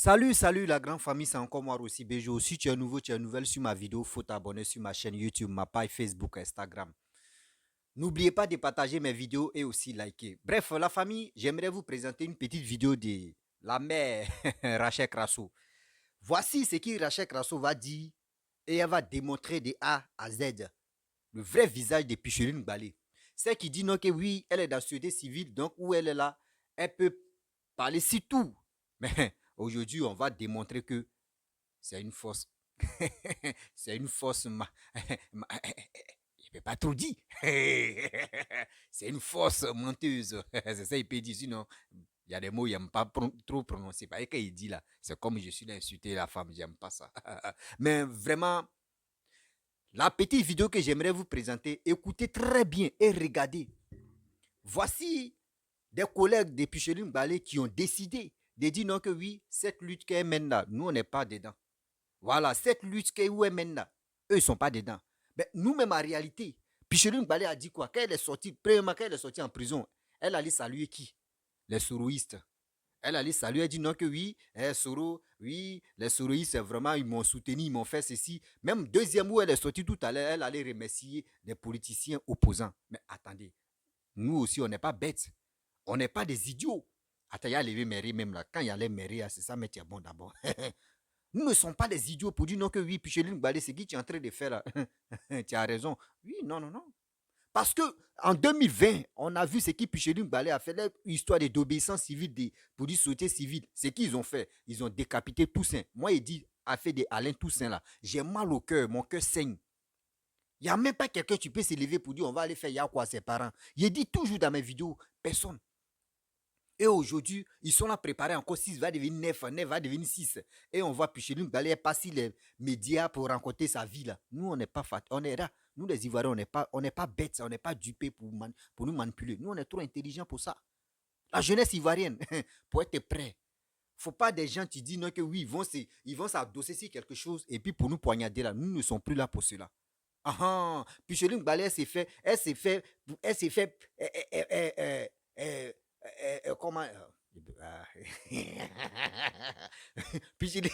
Salut la grande famille, c'est encore moi aussi Béjo. Si tu es nouveau, tu es nouvelle sur ma vidéo, faut t'abonner sur ma chaîne YouTube, ma page Facebook, Instagram. N'oubliez pas de partager mes vidéos et aussi liker. Bref, la famille, j'aimerais vous présenter une petite vidéo de la mère Rachel Krasso. Voici ce que Rachel Krasso va dire et elle va démontrer de A à Z le vrai visage de Picheline Balé. C'est qui dit non que oui, elle est dans la société civile, donc où elle est là, elle peut parler sur tout. Mais aujourd'hui, on va démontrer que c'est une fausse. C'est une fausse. Je ne peux pas trop dire. C'est une fausse menteuse. C'est ça, il peut dire. Sinon, il y a des mots, il n'aime pas trop prononcer. Parce que quand il dit là, c'est comme je suis insulté la femme, j'aime pas ça. Mais vraiment, la petite vidéo que j'aimerais vous présenter, écoutez très bien et regardez. Voici des collègues de Picheline Balé qui ont décidé de dire non que oui, cette lutte qu'elle mène là, nous on n'est pas dedans. Voilà, cette lutte qu'elle mène là, eux ils ne sont pas dedans. Mais nous-mêmes en réalité, Picheline Balé a dit quoi? Quand elle est sortie, premièrement, quand elle est sortie en prison, elle allait saluer qui? Les soroïstes. Elle allait saluer, elle dit non que oui, Soro, oui, les soroïstes, vraiment, ils m'ont soutenu, ils m'ont fait ceci. Même deuxième où elle est sortie tout à l'heure, elle allait remercier les politiciens opposants. Mais attendez, nous aussi, on n'est pas bêtes. On n'est pas des idiots. Attends, il y a levé mairie même là. Quand il y a les mairies, c'est ça, mais tu es bon d'abord. Nous ne sommes pas des idiots pour dire non que oui, Picheline Balé, c'est qui tu es en train de faire là. Tu as raison. Oui, non, non, non. Parce que en 2020, on a vu ce qui Picheline Balé a fait, l'histoire d'obéissance civile, pour dire société civile. Ce qu'ils ont fait, ils ont décapité Toussaint. Moi, il dit, a fait de Alain Toussaint là. J'ai mal au cœur, mon cœur saigne. Il n'y a même pas quelqu'un qui peut se lever pour dire on va aller faire Yako à ses parents. Il dit toujours dans mes vidéos, personne. Et aujourd'hui, ils sont là préparés encore 6, va devenir 9, 9 va devenir 6. Et on voit Picheline Balé passer les médias pour rencontrer sa vie là. Nous, on n'est pas fat, on est là. Nous, les Ivoiriens, on n'est pas bêtes, on n'est pas dupés pour nous manipuler. Nous, on est trop intelligents pour ça. La jeunesse ivoirienne, pour être prêt. Faut pas des gens qui disent non que oui, ils vont s'adosser sur quelque chose et puis pour nous poignarder là. Nous ne sommes plus là pour cela. Ah ah, Picheline Balé, elle s'est fait, comment, Picheline,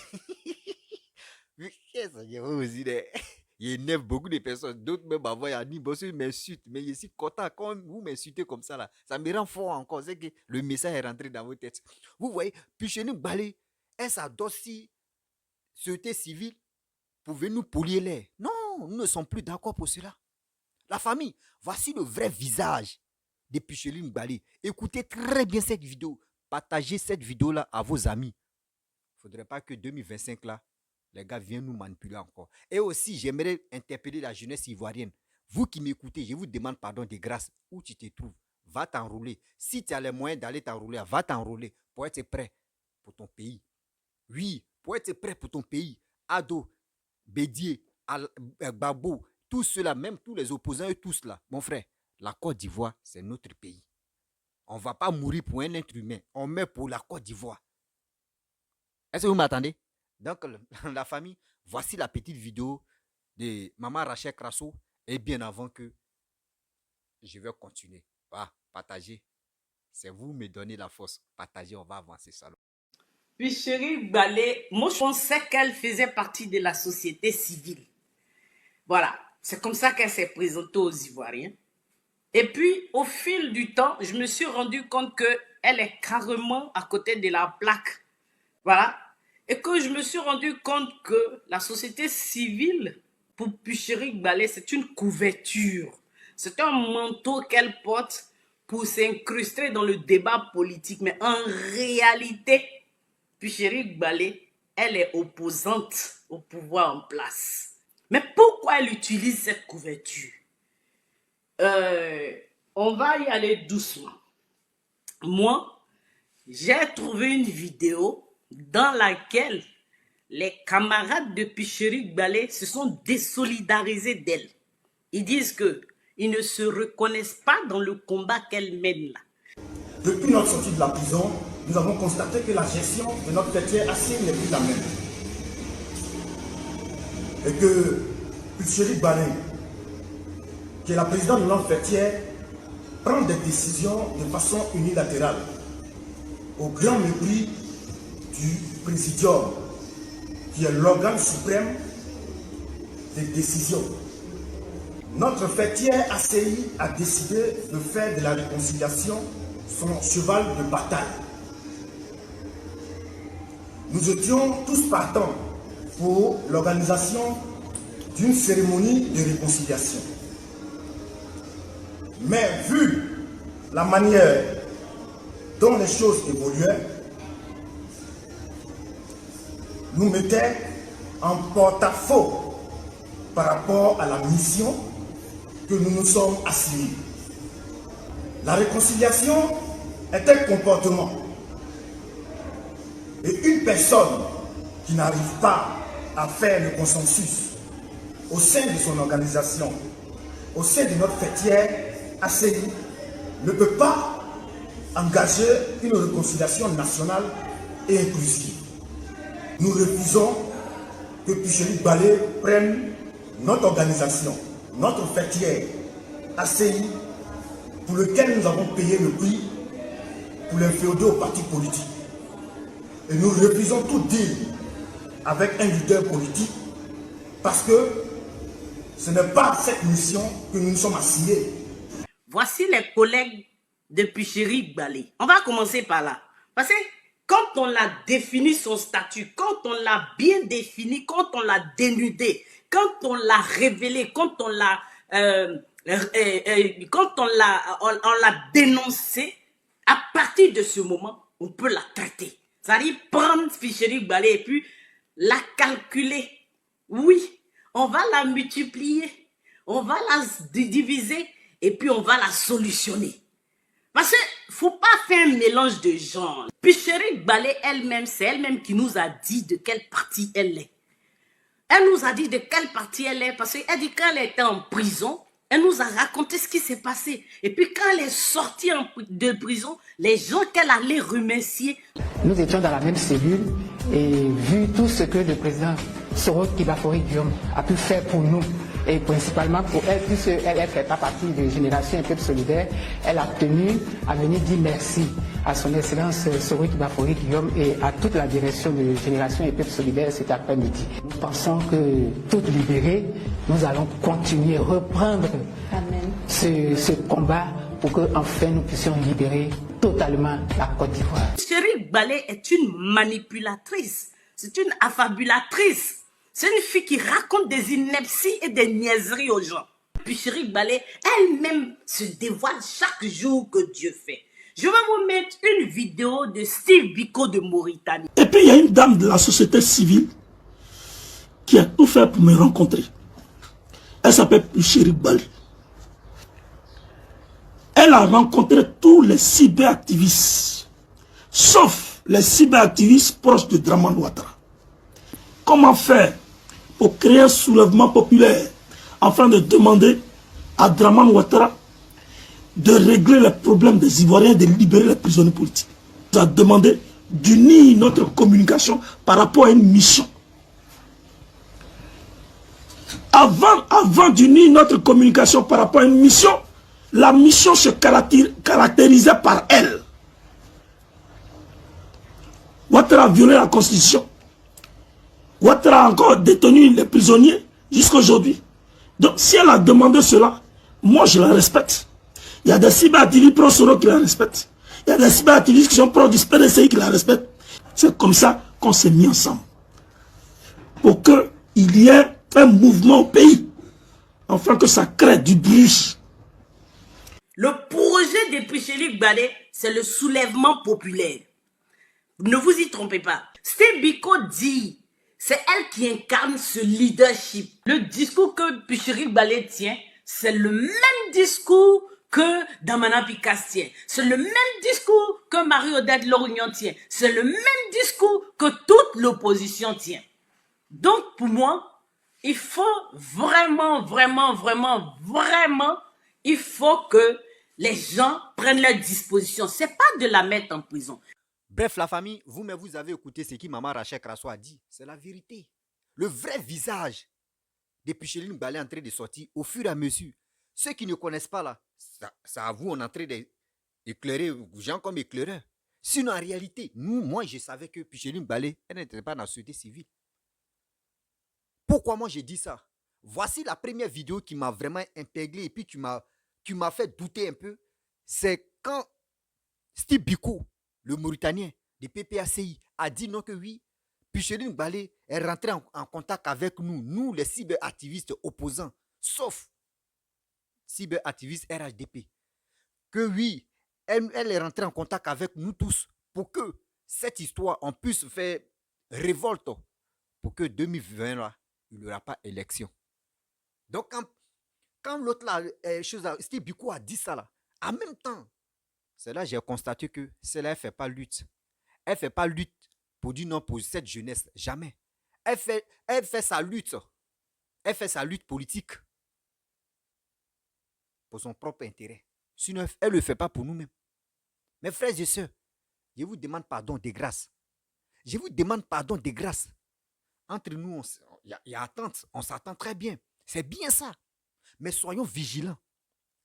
je vous dire, il énerve beaucoup de personnes, d'autres même avant, il y a ni bossé, m'insulte, mais je suis content quand vous m'insultez comme ça là, ça me rend fort encore, c'est que le message est rentré dans vos têtes. Vous voyez, Picheline Balé, elle s'adossit société civile pour venir nous polier l'air. Non, nous ne sommes plus d'accord pour cela. La famille, voici le vrai visage de Picheline Balé. Écoutez très bien cette vidéo. Partagez cette vidéo-là à vos amis. Il ne faudrait pas que 2025, là, les gars viennent nous manipuler encore. Et aussi, j'aimerais interpeller la jeunesse ivoirienne. Vous qui m'écoutez, je vous demande pardon de grâce. Où tu te trouves, va t'enrouler. Si tu as les moyens d'aller t'enrouler, va t'enrouler pour être prêt pour ton pays. Oui, pour être prêt pour ton pays. Ado, Bédier, Gbagbo, tous ceux-là, même tous les opposants et tous là, mon frère, la Côte d'Ivoire, c'est notre pays. On ne va pas mourir pour un être humain. On meurt pour la Côte d'Ivoire. Est-ce que vous m'attendez? Donc, la famille, voici la petite vidéo de Maman Rachel Krasso. Et bien avant que je vais continuer. Va, partagez. C'est vous me donnez la force. Partagez, on va avancer ça. Picheline Balé, moi je pensais qu'elle faisait partie de la société civile. Voilà, c'est comme ça qu'elle s'est présentée aux Ivoiriens. Et puis, au fil du temps, je me suis rendu compte qu'elle est carrément à côté de la plaque. Voilà. Et que je me suis rendu compte que la société civile, pour Picheline Balé, c'est une couverture. C'est un manteau qu'elle porte pour s'incruster dans le débat politique. Mais en réalité, Picheline Balé, elle est opposante au pouvoir en place. Mais pourquoi elle utilise cette couverture? On va y aller doucement. Moi, j'ai trouvé une vidéo dans laquelle les camarades de Picheline Balé se sont désolidarisés d'elle. Ils disent qu'ils ne se reconnaissent pas dans le combat qu'elle mène là. Depuis notre sortie de la prison, nous avons constaté que la gestion de notre fêtière assise n'est plus la même. Et que Picheline Balé, qui est la présidente de notre fêtière, prend des décisions de façon unilatérale, au grand mépris du présidium, qui est l'organe suprême des décisions. Notre fêtière ACI a décidé de faire de la réconciliation son cheval de bataille. Nous étions tous partants pour l'organisation d'une cérémonie de réconciliation. Mais vu la manière dont les choses évoluaient, nous mettait en porte-à-faux par rapport à la mission que nous nous sommes assignés. La réconciliation est un comportement. Et une personne qui n'arrive pas à faire le consensus au sein de son organisation, au sein de notre fêtière ACI, ne peut pas engager une réconciliation nationale et inclusive. Nous refusons que Picheri Balé prenne notre organisation, notre fêtière ACI, pour lequel nous avons payé le prix pour l'inféoder aux partis politiques. Et nous refusons tout deal avec un leader politique parce que ce n'est pas cette mission que nous nous sommes assignés. Voici les collègues de Picheri Balé. On va commencer par là. Parce que quand on l'a défini son statut, quand on l'a bien défini, quand on l'a dénudé, quand on l'a révélé, quand on l'a dénoncé, à partir de ce moment, on peut la traiter. C'est-à-dire prendre Picheri Balé et puis la calculer. Oui, on va la multiplier, on va la diviser et puis on va la solutionner. Parce qu'il ne faut pas faire un mélange de genres. Picheri Balé elle-même, c'est elle-même qui nous a dit de quelle partie elle est. Elle nous a dit de quelle partie elle est parce qu'elle dit quand elle était en prison, elle nous a raconté ce qui s'est passé. Et puis quand elle est sortie de prison, les gens qu'elle allait remercier. Nous étions dans la même cellule et vu tout ce que le président Soroth Kibafori Guillaume a pu faire pour nous, et principalement pour elle, puisqu'elle ne fait pas partie de Génération et Peuple Solidaire, elle a tenu à venir dire merci à son Excellence Soroth Kibafori Guillaume et à toute la direction de Génération et Peuple Solidaire cet après-midi. Nous pensons que, toutes libérées, nous allons continuer, reprendre ce combat pour qu'enfin nous puissions libérer totalement la Côte d'Ivoire. Picheri Balé est une manipulatrice, c'est une affabulatrice. C'est une fille qui raconte des inepties et des niaiseries aux gens. Picheri Balé elle-même se dévoile chaque jour que Dieu fait. Je vais vous mettre une vidéo de Steve Biko de Mauritanie. Et puis il y a une dame de la société civile qui a tout fait pour me rencontrer. Elle s'appelle Picheri Balé. Elle a rencontré tous les cyberactivistes, sauf les cyberactivistes proches de Dramane Ouattara. Comment faire pour créer un soulèvement populaire afin de demander à Dramane Ouattara de régler les problèmes des Ivoiriens et de libérer les prisonniers politiques. Il a demandé d'unir notre communication par rapport à une mission. Avant d'unir notre communication par rapport à une mission, la mission se caractérisait par elle. Ouattara a violé la Constitution. Ouattara a encore détenu les prisonniers jusqu'à aujourd'hui. Donc si elle a demandé cela, moi je la respecte. Il y a des cyberactivistes pro-Soroth qui la respectent. Il y a des cyberactivistes qui sont pro du PDCI qui la respectent. C'est comme ça qu'on s'est mis ensemble. Pour qu'il y ait un mouvement au pays. Afin que ça crée du bruit. Le projet de Picheri Balé, c'est le soulèvement populaire. Ne vous y trompez pas. Steve Biko dit, c'est elle qui incarne ce leadership. Le discours que Picheri Balé tient, c'est le même discours que Damana Pikas tient. C'est le même discours que Marie-Odette Lorignon tient. C'est le même discours que toute l'opposition tient. Donc pour moi, il faut vraiment, il faut que les gens prennent leurs dispositions. C'est pas de la mettre en prison. Bref, la famille, vous-même, vous avez écouté ce que Maman Rachel Krasso a dit. C'est la vérité. Le vrai visage de Picheri Balé est en train de sortir au fur et à mesure. Ceux qui ne connaissent pas là, ça à vous, on est en train d'éclairer, gens comme éclaireurs. Sinon, en réalité, moi, je savais que Picheline Balé, elle n'était pas dans la société civile. Pourquoi moi, j'ai dit ça? Voici la première vidéo qui m'a vraiment intégré et puis qui m'a fait douter un peu. C'est quand Steve Biko, le Mauritanien de PPACI, a dit non que oui, Picheline Balé est rentré en contact avec nous les cyberactivistes opposants, sauf cyberactivistes RHDP. Que oui, elle est rentrée en contact avec nous tous pour que cette histoire, on puisse faire révolte pour que 2020, là, il n'y aura pas élection. Donc, quand l'autre là, Steve Biko a dit ça là, en même temps, c'est là que j'ai constaté que celle-là, elle ne fait pas lutte. Elle ne fait pas lutte pour dire non pour cette jeunesse. Jamais. Elle fait sa lutte. Elle fait sa lutte politique pour son propre intérêt. Sinon, elle ne le fait pas pour nous-mêmes. Mes frères et sœurs, je vous demande pardon de grâce. Je vous demande pardon de grâce. Entre nous, il y a attente. On s'attend très bien. C'est bien ça. Mais soyons vigilants.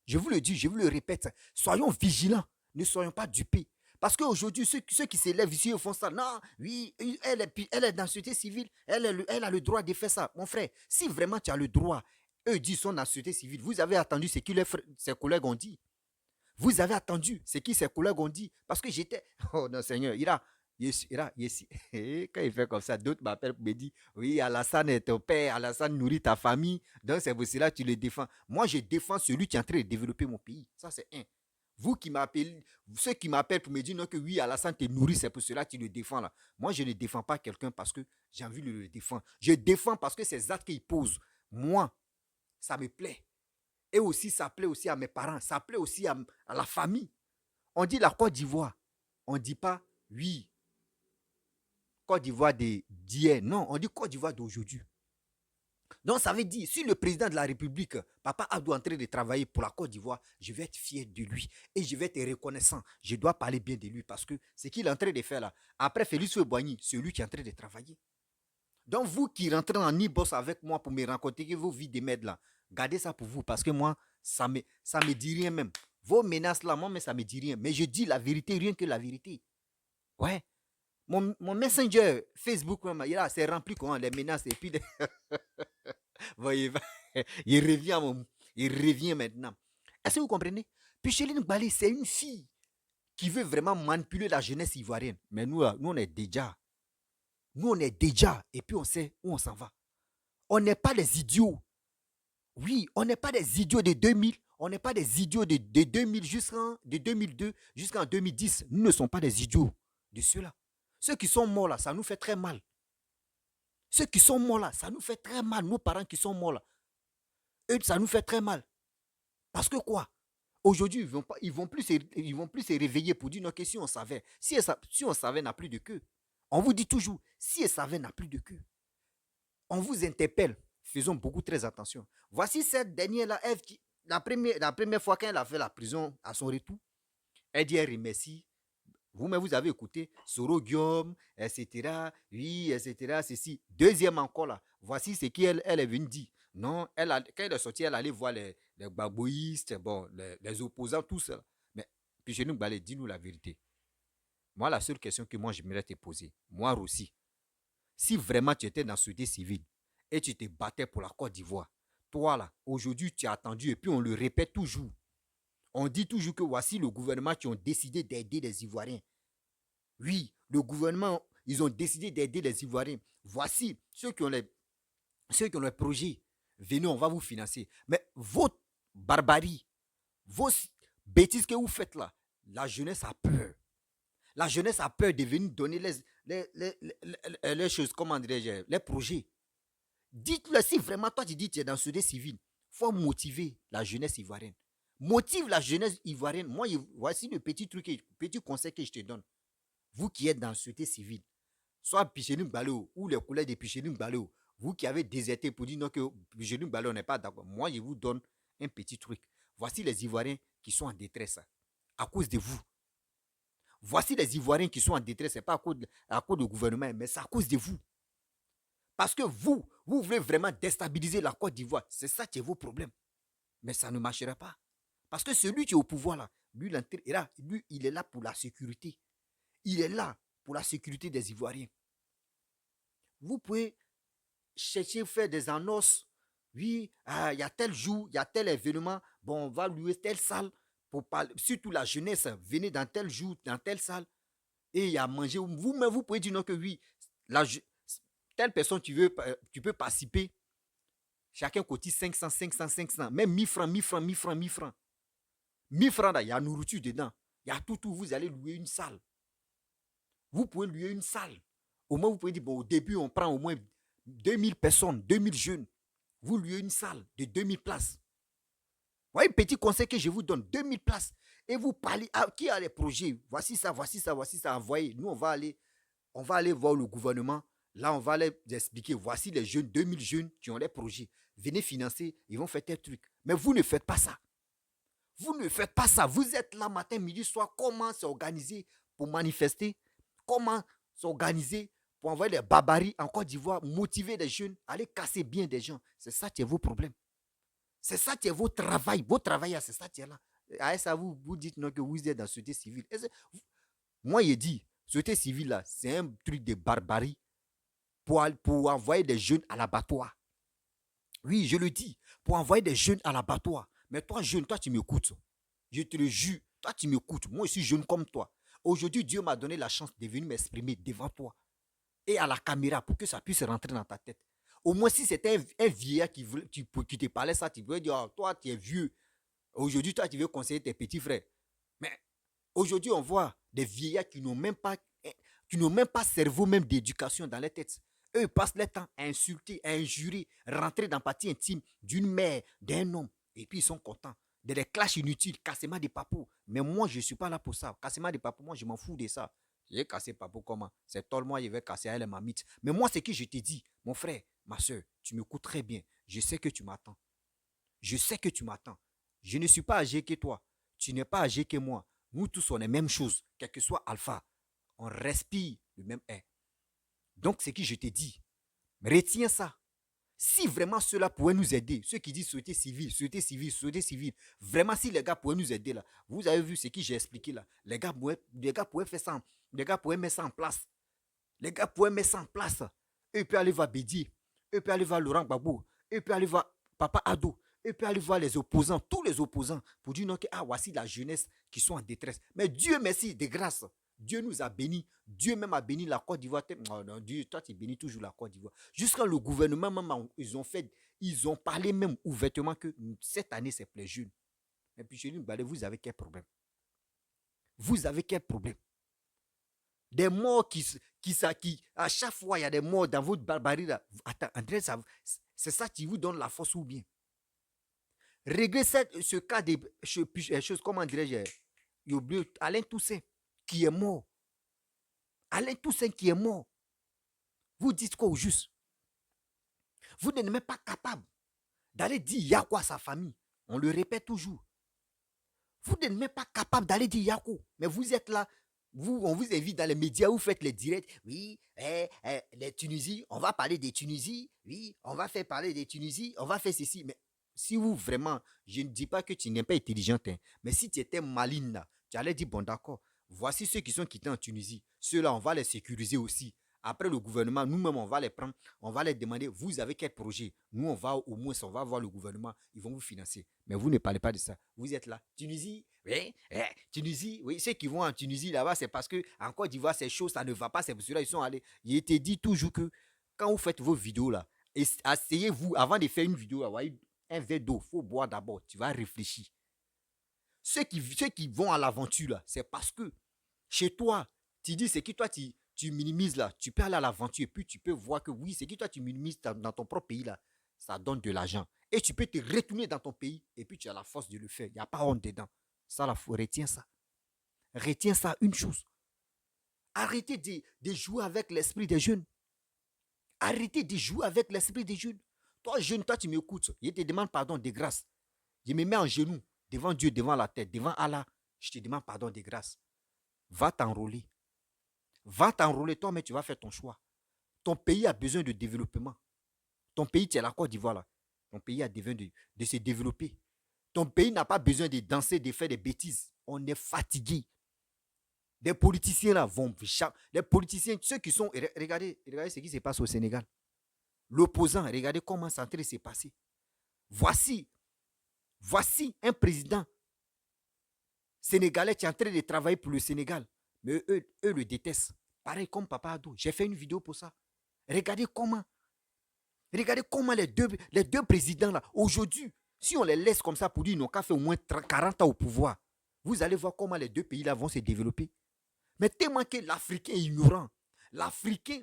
Je vous le dis, je vous le répète. Soyons vigilants. Ne soyons pas dupés. Parce qu'aujourd'hui, ceux qui s'élèvent ici font ça. Non, oui, elle est dans la société civile. Elle a le droit de faire ça. Mon frère, si vraiment tu as le droit, eux disent sont dans la société civile. Vous avez attendu ce que ses collègues ont dit. Vous avez attendu ce que ses collègues ont dit. Parce que j'étais... Oh non, Seigneur, Ira, quand il fait comme ça, d'autres m'appellent pour me dire, oui, Alassane est ton père, Alassane nourrit ta famille, donc c'est pour cela que tu le défends. Moi, je défends celui qui est en train de développer mon pays. Ça, c'est un. Vous qui m'appelez, ceux qui m'appellent pour me dire non, que oui, Alassane te nourrit, c'est pour cela que tu le défends là. Moi, je ne défends pas quelqu'un parce que j'ai envie de le défendre. Je défends parce que ces actes qu'il pose, moi, ça me plaît. Et aussi, ça plaît aussi à mes parents, ça plaît aussi à la famille. On dit la Côte d'Ivoire. On ne dit pas, oui, Côte d'Ivoire d'hier. Non, on dit Côte d'Ivoire d'aujourd'hui. Donc, ça veut dire, si le président de la République, Papa Abdou, est en train de travailler pour la Côte d'Ivoire, je vais être fier de lui et je vais être reconnaissant. Je dois parler bien de lui parce que ce qu'il est en train de faire là, après Félix Houphouët-Boigny, c'est lui qui est en train de travailler. Donc, vous qui rentrez en e-boss avec moi pour me raconter vos vies de merde là, gardez ça pour vous parce que moi, ça me dit rien même. Vos menaces là, moi, mais ça me dit rien. Mais je dis la vérité, rien que la vérité. Ouais. Mon messenger Facebook, c'est rempli comment les menaces et puis voyez, il revient maintenant. Est-ce que vous comprenez? Picheline Balé, c'est une fille qui veut vraiment manipuler la jeunesse ivoirienne. Mais nous, on est déjà. Nous, on est déjà. Et puis, on sait où on s'en va. On n'est pas des idiots. Oui, on n'est pas des idiots de 2000. On n'est pas des idiots de 2000 de 2002 jusqu'en 2010. Nous ne sommes pas des idiots de ceux-là. Ceux qui sont morts là, ça nous fait très mal. Ceux qui sont morts là, ça nous fait très mal. Nos parents qui sont morts là, eux, ça nous fait très mal. Parce que quoi? Aujourd'hui, ils vont plus se réveiller pour dire non, que si on savait. Si on savait, n'a plus de queue. On vous dit toujours, si elle savait, n'a plus de queue. On vous interpelle. Faisons beaucoup très attention. Voici cette dernière-là, Ève, la première fois qu'elle a fait la prison à son retour, elle dit elle remercie. Vous-même, vous avez écouté Soro Guillaume, etc. Oui, etc. Ceci. Deuxième encore là. Voici ce qu'elle est venue dire. Non, quand elle est sortie, elle allait voir les babouistes, bon, les opposants, tout ça. Mais puis chez nous, dis-nous la vérité. Moi, la seule question que moi, j'aimerais te poser, moi aussi, si vraiment tu étais dans la société civile et tu te battais pour la Côte d'Ivoire, toi là, aujourd'hui, tu as attendu et puis on le répète toujours. On dit toujours que voici le gouvernement qui ont décidé d'aider les Ivoiriens. Oui, le gouvernement, ils ont décidé d'aider les Ivoiriens. Voici ceux qui ont les projets. Venez, on va vous financer. Mais votre barbarie, vos bêtises que vous faites là, la jeunesse a peur. La jeunesse a peur de venir donner les choses, comment dirais-je, les projets. Dites-le, si vraiment toi tu dis que tu es dans la société civile, il faut motiver la jeunesse ivoirienne. Motive la jeunesse ivoirienne. Moi, voici le petit conseil que je te donne. Vous qui êtes dans la société civile, soit Picheline Balé ou les collègues de Picheline Balé, vous qui avez déserté pour dire non que Picheline Balé, on n'est pas d'accord. Moi, je vous donne un petit truc. Voici les Ivoiriens qui sont en détresse à cause de vous. Voici les Ivoiriens qui sont en détresse, ce n'est pas à cause du gouvernement, mais c'est à cause de vous. Parce que vous voulez vraiment déstabiliser la Côte d'Ivoire. C'est ça qui est vos problèmes. Mais ça ne marchera pas. Parce que celui qui est au pouvoir là, lui, il est là pour la sécurité. il est là pour la sécurité des Ivoiriens. Vous pouvez chercher, faire des annonces. Oui, il y a tel jour, il y a tel événement. Bon, on va louer telle salle pour parler. Surtout la jeunesse, venez dans tel jour, dans telle salle. Et il y a à manger. Vous-même, vous pouvez dire non que oui, telle personne, tu peux participer. Chacun cotise 500, 500, 500. Même 1000 francs, 1000 francs, 1000 francs, 1000 francs. 1000 francs, il y a nourriture dedans. Il y a tout. Vous allez louer une salle. Vous pouvez louer une salle. Au moins, vous pouvez dire, bon, au début, on prend au moins 2000 personnes, 2000 jeunes. Vous louez une salle de 2000 places. Vous voyez, petit conseil que je vous donne, 2000 places. Et vous parlez, qui a les projets? Voici ça, envoyez. Nous, on va aller voir le gouvernement. Là, on va les expliquer. Voici les jeunes, 2000 jeunes qui ont les projets. Venez financer, ils vont faire tel truc. Mais vous ne faites pas ça. Vous ne faites pas ça. Vous êtes là matin, midi, soir. Comment s'organiser pour manifester? Comment s'organiser pour envoyer les barbaries en Côte d'Ivoire, motiver les jeunes, aller casser bien des gens? C'est ça qui est vos problèmes. C'est ça qui est vos travail. Vos travailleurs, c'est ça qui est là. À ça, vous dites non, que vous êtes dans la société civile. Moi, je dis, société civile, là, c'est un truc de barbarie pour envoyer des jeunes à l'abattoir. Oui, je le dis, pour envoyer des jeunes à l'abattoir. Mais toi, jeune, toi, tu m'écoutes. Je te le jure, toi, tu m'écoutes. Moi, je suis jeune comme toi. Aujourd'hui, Dieu m'a donné la chance de venir m'exprimer devant toi et à la caméra pour que ça puisse rentrer dans ta tête. Au moins, si c'était un vieillard qui te parlait ça, tu pourrais dire, oh, toi, tu es vieux. Aujourd'hui, toi, tu veux conseiller tes petits frères. Mais aujourd'hui, on voit des vieillards qui n'ont même pas cerveau même d'éducation dans les têtes. Eux, ils passent leur temps à insulter, à injurer, rentrer dans la partie intime d'une mère, d'un homme. Et puis, ils sont contents. Des clashs inutiles, cassement des papous. Mais moi, je ne suis pas là pour ça. Cassement des papous, moi, je m'en fous de ça. J'ai cassé papou comment? C'est toi, moi, je vais casser elle et ma mythe. Mais moi, c'est que je t'ai dit, mon frère, ma soeur, tu m'écoutes très bien. Je sais que tu m'attends. Je sais que tu m'attends. Je ne suis pas âgé que toi. Tu n'es pas âgé que moi. Nous tous, on est la même chose. Quel que soit alpha, on respire le même air. Donc, c'est que je t'ai dit. Retiens ça. Si vraiment cela pourrait nous aider, ceux qui disent société civile, vraiment si les gars pourraient nous aider là, vous avez vu ce que j'ai expliqué là, les gars pourraient faire ça, les gars pourraient mettre ça en place. Eux peuvent aller voir Bédier, eux peuvent aller voir Laurent Gbagbo, eux peuvent aller voir Papa Ado, eux peuvent aller voir les opposants, tous les opposants, pour dire non que voici la jeunesse qui sont en détresse. Mais Dieu merci, de grâce. Dieu nous a bénis. Dieu même a béni la Côte d'Ivoire. Non, Dieu, toi, tu bénis toujours la Côte d'Ivoire. Jusqu'à le gouvernement, même, ils ont parlé même ouvertement que cette année, c'est plus jeune. Et puis, je dis, vous avez quel problème? Vous avez quel problème? Des morts qui à chaque fois, il y a des morts dans votre barbarie. Là. Attends, André, c'est ça qui vous donne la force ou bien? Réglez ce cas de choses, comment dirais-je, Alain Toussaint qui est mort. Alain Toussaint qui est mort. Vous dites quoi au juste? Vous n'êtes même pas capable d'aller dire Yako à sa famille. On le répète toujours. Vous n'êtes même pas capable d'aller dire Yako. Mais vous êtes là. On vous invite dans les médias, vous faites les directs. Oui, les Tunisies, on va parler des Tunisies. Oui, on va faire parler des Tunisies. On va faire ceci. Mais si vous vraiment, je ne dis pas que tu n'es pas intelligente, hein, mais si tu étais maligne là, tu allais dire, bon d'accord, voici ceux qui sont quittés en Tunisie. Ceux-là, on va les sécuriser aussi. Après le gouvernement, nous-mêmes, on va les prendre, on va les demander, vous avez quel projet? Nous, on va voir le gouvernement, ils vont vous financer. Mais vous ne parlez pas de ça. Vous êtes là. Tunisie, oui, Tunisie, oui, ceux qui vont en Tunisie là-bas, c'est parce que en Côte d'Ivoire, c'est chaud, ça ne va pas, c'est pour cela qu'ils sont allés. Je te dis toujours que quand vous faites vos vidéos là, asseyez-vous avant de faire une vidéo, voyez, un verre d'eau, il faut boire d'abord, tu vas réfléchir. Ceux qui vont à l'aventure là, c'est parce que chez toi, tu dis c'est que toi tu minimises là, tu peux aller à l'aventure et puis tu peux voir que oui, c'est que toi tu minimises dans ton propre pays là, ça donne de l'argent. Et tu peux te retourner dans ton pays et puis tu as la force de le faire. Il n'y a pas honte dedans. Ça, là, retiens ça. Retiens ça, une chose. Arrêtez de jouer avec l'esprit des jeunes. Arrêtez de jouer avec l'esprit des jeunes. Toi, jeune, toi, tu m'écoutes. Je te demande pardon de grâce. Je me mets en genoux devant Dieu, devant la tête, devant Allah. Je te demande pardon de grâce. Va t'enrôler. Va t'enrôler, toi, mais tu vas faire ton choix. Ton pays a besoin de développement. Ton pays, tu es la Côte d'Ivoire là. Ton pays a besoin de se développer. Ton pays n'a pas besoin de danser, de faire des bêtises. On est fatigué. Des politiciens là vont... Les politiciens, ceux qui sont... Regardez ce qui se passe au Sénégal. L'opposant, regardez comment c'est en train de se passer. Voici un président sénégalais qui est en train de travailler pour le Sénégal. Mais eux le détestent. Pareil comme Papa Adou. J'ai fait une vidéo pour ça. Regardez comment les deux présidents là, aujourd'hui, si on les laisse comme ça pour dire qu'ils n'ont qu'à faire au moins 40 ans au pouvoir, vous allez voir comment les deux pays là vont se développer. Mais tellement que l'Africain est ignorant. L'Africain,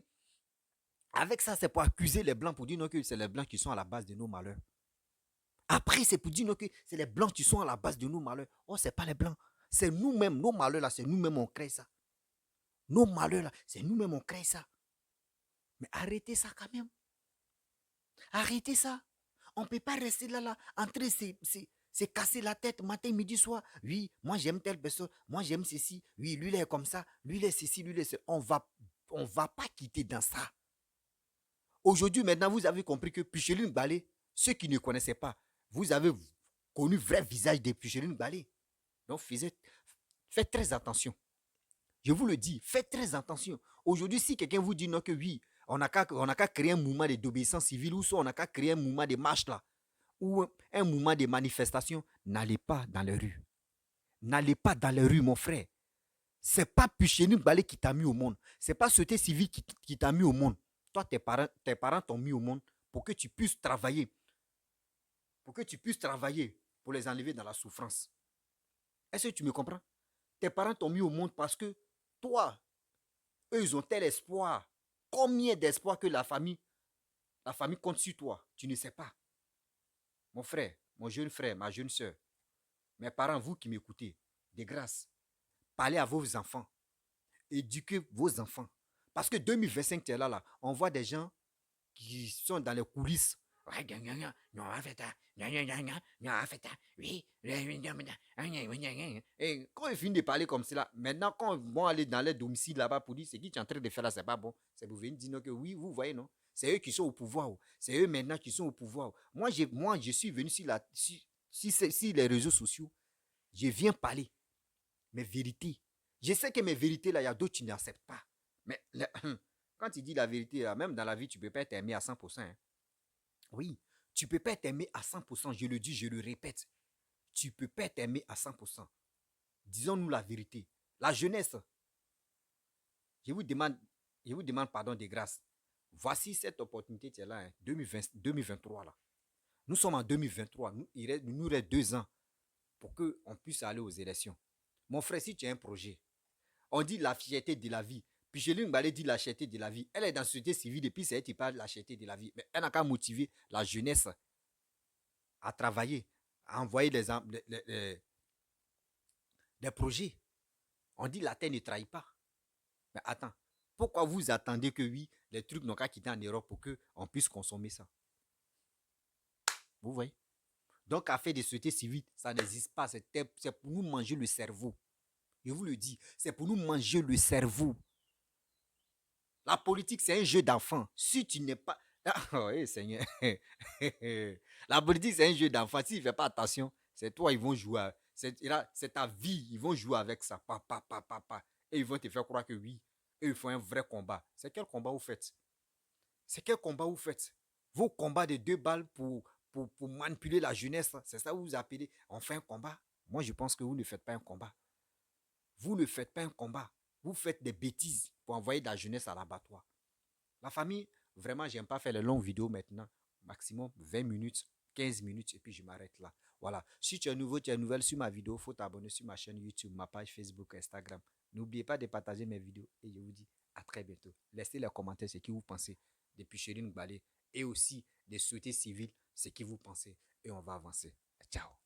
avec ça, c'est pour accuser les Blancs, pour dire non, que c'est les Blancs qui sont à la base de nos malheurs. Après, c'est pour dire non, que c'est les Blancs qui sont à la base de nos malheurs. Oh, c'est pas les Blancs. C'est nous-mêmes, nos malheurs là, c'est nous-mêmes on crée ça. Nos malheurs là, c'est nous-mêmes on crée ça. Mais arrêtez ça quand même. Arrêtez ça. On ne peut pas rester là, en train de se casser la tête matin, midi, soir. Oui, moi j'aime telle personne, moi j'aime ceci. Oui, lui il est comme ça, lui il est ceci, lui il est ceci. On va pas quitter dans ça. Aujourd'hui, maintenant, vous avez compris que Picheline Balé, ceux qui ne connaissaient pas, vous avez connu le vrai visage de Picheline Balé. Donc, faites très attention. Je vous le dis, faites très attention. Aujourd'hui, si quelqu'un vous dit non que oui, on n'a qu'à créer un mouvement d'obéissance civile ou soit on n'a qu'à créer un mouvement de marche là, ou un mouvement de manifestation, n'allez pas dans les rues. N'allez pas dans les rues, mon frère. Ce n'est pas Picheline Balé qui t'a mis au monde. Ce n'est pas société civile qui t'a mis au monde. Toi, tes parents t'ont mis au monde pour que tu puisses travailler. Pour que tu puisses travailler pour les enlever dans la souffrance. Est-ce que tu me comprends? Tes parents t'ont mis au monde parce que toi, eux, ils ont tel espoir. Combien d'espoir que la famille compte sur toi? Tu ne sais pas. Mon frère, mon jeune frère, ma jeune soeur, mes parents, vous qui m'écoutez, de grâce, parlez à vos enfants. Éduquez vos enfants. Parce que 2025, tu es là, on voit des gens qui sont dans les coulisses. Et quand ils finissent de parler comme cela, maintenant, quand ils vont aller dans les domiciles là-bas pour dire ce qu'ils sont en train de faire là, c'est pas bon. C'est pour venir dire que oui, vous voyez, non? C'est eux qui sont au pouvoir. C'est eux maintenant qui sont au pouvoir. Moi, je suis venu sur les réseaux sociaux. Je viens parler mes vérités. Je sais que mes vérités là, il y a d'autres qui n'acceptent pas. Mais quand tu dis la vérité, là, même dans la vie, tu ne peux pas être aimé à 100%. Hein. Oui, tu ne peux pas être aimé à 100%. Je le dis, je le répète. Tu ne peux pas être aimé à 100%. Disons-nous la vérité. La jeunesse, je vous demande pardon de grâce. Voici cette opportunité qui est là, hein, 2023. Là. Nous sommes en 2023. Il nous reste 2 ans pour qu'on puisse aller aux élections. Mon frère, si tu as un projet, on dit la fierté de la vie. Puis Picheline Balé dit la cherté de la vie. Elle est dans la société civile et puis c'est elle qui parle de la cherté de la vie. Mais elle n'a qu'à motiver la jeunesse à travailler, à envoyer des projets. On dit la terre ne trahit pas. Mais attends, pourquoi vous attendez que oui, les trucs n'ont qu'à quitter en Europe pour qu'on puisse consommer ça? Vous voyez? Donc, à faire des sociétés civiles, ça n'existe pas. C'est pour nous manger le cerveau. Je vous le dis, c'est pour nous manger le cerveau. La politique, c'est un jeu d'enfant. Si tu n'es pas... Oh, hey, Seigneur. La politique, c'est un jeu d'enfant. S'ils ne font pas attention, c'est toi, ils vont jouer. C'est ta vie. Ils vont jouer avec ça. Et ils vont te faire croire que oui, eux, ils font un vrai combat. C'est quel combat vous faites? C'est quel combat vous faites? Vos combats de 2 balles pour manipuler la jeunesse, c'est ça que vous appelez on fait un combat? Moi, je pense que vous ne faites pas un combat. Vous ne faites pas un combat. Vous faites des bêtises pour envoyer de la jeunesse à l'abattoir. La famille, vraiment, j'aime pas faire les longues vidéos maintenant. Maximum 20 minutes, 15 minutes et puis je m'arrête là. Voilà. Si tu es nouveau, tu es nouvelle sur ma vidéo, il faut t'abonner sur ma chaîne YouTube, ma page Facebook, Instagram. N'oubliez pas de partager mes vidéos et je vous dis à très bientôt. Laissez les commentaires ce que vous pensez de Picheline Balé et aussi des sociétés civiles, ce que vous pensez et on va avancer. Ciao.